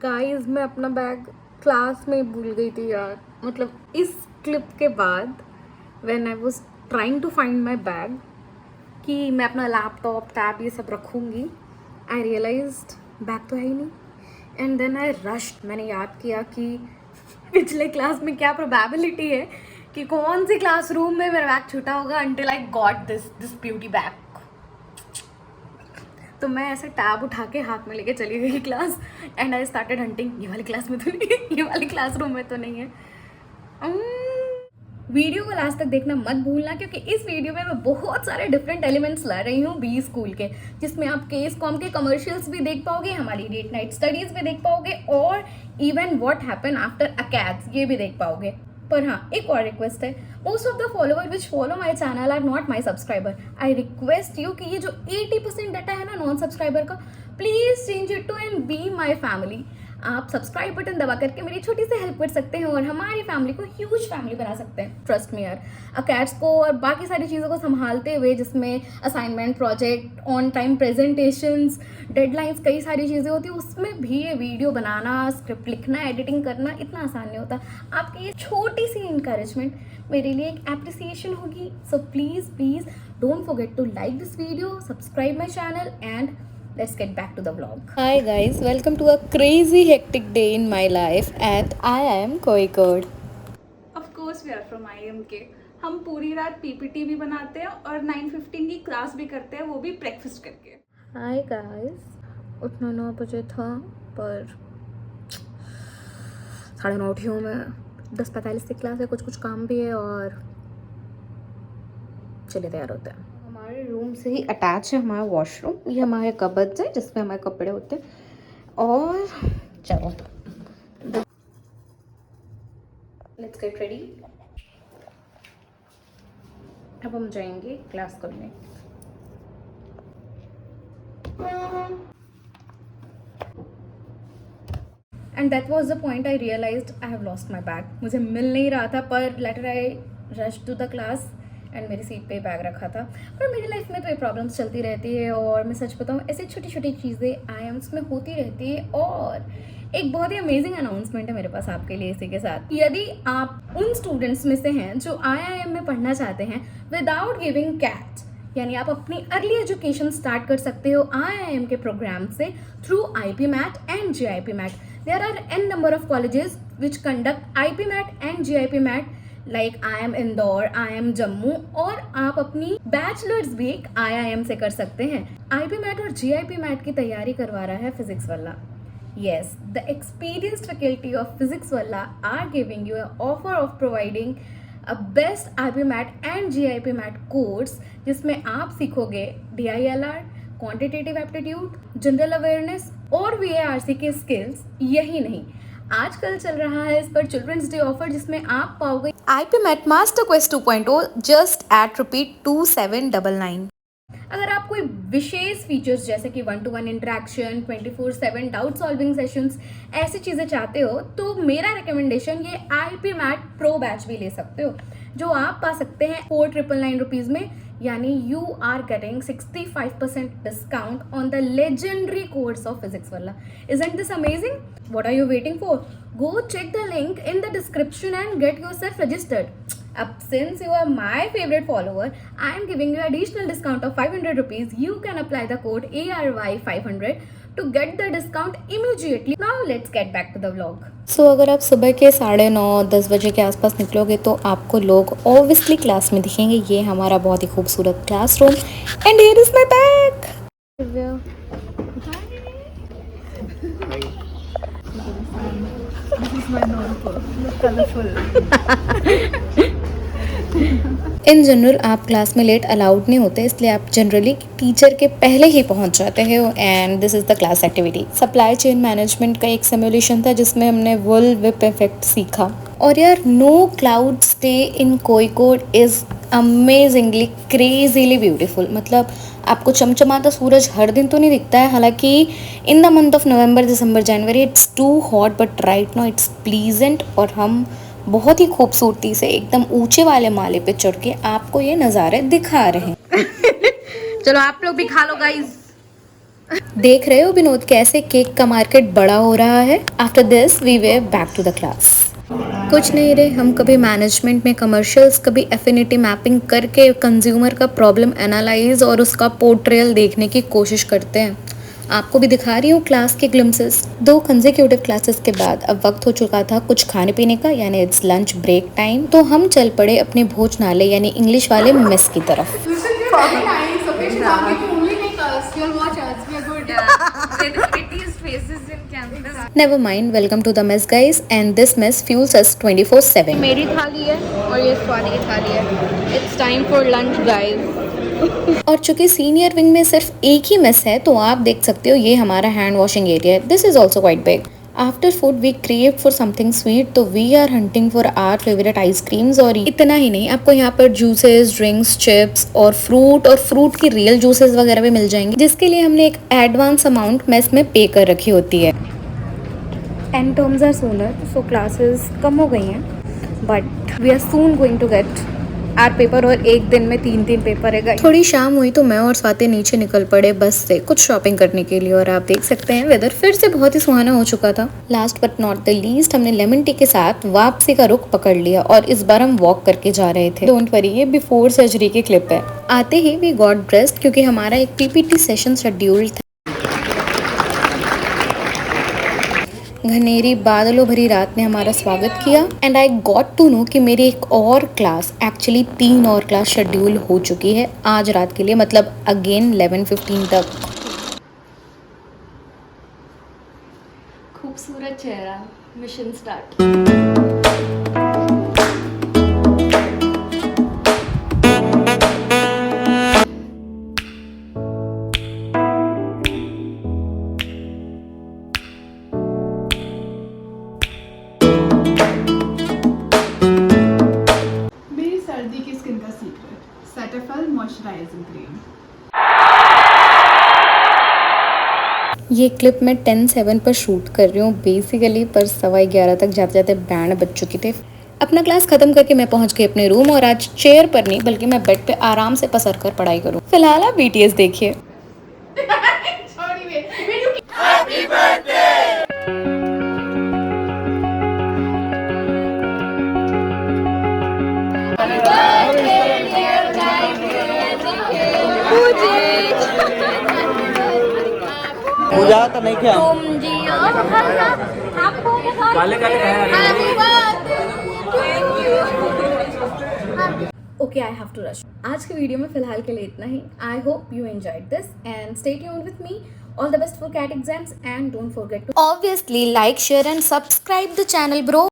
Guys मैं अपना bag class में भूल गई थी यार। मतलब इस क्लिप के बाद when I was trying to find my bag कि मैं अपना लैपटॉप टैब ये सब रखूँगी, आई रियलाइज्ड बैग तो है ही नहीं। एंड देन आई रश्ड, मैंने याद किया कि पिछले क्लास में क्या प्रोबेबिलिटी है कि कौन सी क्लासरूम में मेरा बैग छूटा होगा until I got this beauty bag. तो मैं ऐसे टैब उठा के हाथ में लेके चली गई class and I started hunting, ये वाली क्लास में तो नहीं, ये वाली क्लासरूम में तो नहीं है। वीडियो को लास्ट तक देखना मत भूलना, क्योंकि इस वीडियो में मैं बहुत सारे डिफरेंट एलिमेंट्स ला रही हूँ बी स्कूल के, जिसमें आप केस कॉम के कमर्शियल्स भी देख पाओगे, हमारी लेट नाइट स्टडीज भी देख पाओगे और इवन व्हाट हैपन आफ्टर अकैड्स ये भी देख पाओगे। पर हाँ, एक और रिक्वेस्ट है, most of the follower which follow my channel are not my subscriber. I request you कि ये जो 80% डाटा है ना नॉन सब्सक्राइबर का, please change it to and be my family. आप सब्सक्राइब बटन दबा करके मेरी छोटी सी हेल्प कर सकते हैं और हमारी फैमिली को ह्यूज फैमिली बना सकते हैं। ट्रस्ट मी यार, अकैड्स को और बाकी सारी चीज़ों को संभालते हुए, जिसमें assignment, project, on time presentations, deadlines, कई सारी चीज़ें होती है, उसमें भी ये वीडियो बनाना, स्क्रिप्ट लिखना, एडिटिंग करना इतना आसान नहीं होता। आपकी ये छोटी सी इंकरेजमेंट मेरे लिए एक एप्रिसिएशन होगी। So please don't forget to like this video, subscribe my channel and let's get back to the vlog. Hi guys, welcome to a crazy hectic day in my life at IIM Kozhikode. Of course we are from IMK. हम पूरी रात PPT भी बनाते हैं और 9:15 की class भी करते हैं, वो भी ब्रेकफास्ट करके। Hi guys, उठना 9 बजे था पर 9:30 उठी हूँ मैं। 10:45 से क्लास है, कुछ काम भी है और चलिए तैयार होते हैं। हमारे रूम से ही अटैच है हमारा वॉशरूम, ये हमारे कबर्ड्स है जिसमें हमारे कपड़े होते हैं। और चलो लेट्स गेट रेडी। अब हम जाएंगे क्लास करने। And that was the point I realized I have lost my bag. मुझे मिल नहीं रहा था, पर later I rush to the class and मेरी सीट पे बैग रखा था। पर मेरी लाइफ में तो ये प्रॉब्लम्स चलती रहती है और मैं सच बताऊँ, ऐसी छोटी छोटी चीज़ें IIMs में होती रहती है। और एक बहुत ही अमेजिंग अनाउंसमेंट है मेरे पास आपके लिए इसी के साथ। यदि आप उन स्टूडेंट्स में से हैं जो IIM में पढ़ना चाहते हैं विदाउट गिविंग कैट, यानी आप अपनी अर्ली एजुकेशन स्टार्ट कर सकते हो IIM के प्रोग्राम से through IPMAT and GIPMAT। There are n number of colleges which conduct IPMAT and GIPMAT like IIM Indore, IIM Jammu, और आप अपनी बैचलर्स भी एक IIM से कर सकते हैं। IPMAT और GIPMAT की तैयारी करवा रहा है फिजिक्स वाला। Yes, the experienced faculty of Physics Walla are giving you an offer of providing a best IPMAT and GIPMAT course, जिसमें आप सीखोगे DILR, quantitative aptitude, general awareness और VARC के स्किल्स। यही नहीं, आजकल चल रहा है इस पर चिल्ड्रंस डे ऑफर, जिसमें आप पाओगे IPMAT Master Quest 2.0 just at ₹2799. अगर आप कोई विशेष फीचर्स जैसे कि 1-to-1 interaction, 24/7 doubt solving sessions, ऐसी चीज़ें चाहते हो, तो मेरा रिकमेंडेशन ये IPMAT प्रो बैच भी ले सकते हो, जो आप पा सकते हैं 4,999 रुपीज़ में। यानी you are getting 65% discount on the legendary course of physics वाला। Isn't this amazing? What are you waiting for? Go check the link in the description and get yourself registered. अब since you are my favorite follower, I am giving you additional discount of 500 rupees. You can apply the code ARY500 to get the discount immediately. Now let's get back to the vlog. So अगर आप सुबह के 9:30-10 बजे के आसपास निकलोगे तो आपको लोग ऑब्वियसली क्लास में दिखेंगे। ये हमारा बहुत ही खूबसूरत classroom and here is my bag. In general आप क्लास में लेट अलाउड नहीं होते, इसलिए आप जनरली टीचर के पहले ही पहुंच जाते हैं। And this is the class activity. Supply chain management का एक सिमुलेशन था जिसमें हमने वुल विप इफेक्ट सीखा। और यार, no cloud stay in Kozhikode is amazingly crazily beautiful. मतलब आपको चमचमाता सूरज हर दिन तो नहीं दिखता है, हालांकि in the month of November, December, January it's too hot, but right now it's pleasant. और हम बहुत ही खूबसूरती से एकदम ऊंचे वाले माले पे चढ़ के आपको ये नज़ारे दिखा रहे हैं। चलो आप लोग भी खा लो गाइस। देख रहे हो विनोद कैसे केक का मार्केट बड़ा हो रहा है। After this we way back to the class. कुछ नहीं रे, हम कभी मैनेजमेंट में कमर्शियल्स, कभी एफिनिटी मैपिंग करके कंज्यूमर का प्रॉब्लम एनालाइज और उसका पोर्ट्रेयल देखने की कोशिश करते हैं। आपको भी दिखा रही हूँ क्लास के ग्लिम्सेस। 2 कंसेक्यूटिव क्लासेस के बाद अब वक्त हो चुका था कुछ खाने पीने का, यानी इट्स लंच ब्रेक टाइम। तो हम चल पड़े अपने भोजनालय यानी इंग्लिश वाले मेस की तरफ। Never mind, welcome to the mess guys and this mess fuels us 24/7। मेरी थाली है और ये स्वाति की थाली है। It's time for lunch guys. और चूंकि सीनियर विंग में सिर्फ एक ही मेस है तो आप देख सकते हो ये हमारा हैंड वॉशिंग एरिया है। This is also quite big. After food we crave for something sweet, तो we are hunting for our favourite ice creams. और इतना ही नहीं, आपको यहाँ पर जूसेस, ड्रिंक्स, चिप्स और फ्रूट की रियल जूसेस वगैरह भी मिल जाएंगे, जिसके लिए हमने एक एडवांस अमाउंट मेस में पे कर रखी होती है। And terms are sooner, so classes कम हो गई हैं, but we are soon going to get our paper. और एक दिन में 3 पेपर है guys। थोड़ी शाम हुई तो मैं और स्वाति नीचे निकल पड़े बस से कुछ शॉपिंग करने के लिए। और आप देख सकते हैं वेदर फिर से बहुत ही सुहाना हो चुका था। Last but not the least, हमने लेमन टी के साथ वापसी का रुख पकड़ लिया और इस बार हम वॉक करके जा रहे थे। डोंट वरी, ये बिफोर सर्जरी की क्लिप है। आते ही वी गॉट ड्रेस्ड क्योंकि हमारा एक पीपीटी सेशन शेड्यूल था। घनेरी बादलों भरी रात ने हमारा स्वागत किया and I got to know कि मेरी एक और क्लास, एक्चुअली 3 और क्लास शेड्यूल हो चुकी है आज रात के लिए, मतलब अगेन 11:15 तक। खूबसूरत चेहरा, मिशन स्टार्ट। मेरी सर्दी की स्किन का सीक्रेट, सेटाफिल मॉइस्चराइजिंग क्रीम। ये क्लिप मैं 10:07 पर शूट कर रही हूँ बेसिकली, पर 11:15 तक जाते जाते बैंड बज चुकी थे। अपना क्लास खत्म करके मैं पहुंच गई अपने रूम और आज चेयर पर नहीं बल्कि मैं बेड पे आराम से पसर कर पढ़ाई करूँ। फिलहाल आप BTS देखिए। पूजा तो नहीं किया। काले काले okay, I have to rush. आज की वीडियो में फिलहाल के लिए इतना ही। I hope you enjoyed this and stay tuned with me. All the best for CAT exams and don't forget to Obviously like, share and subscribe the channel bro।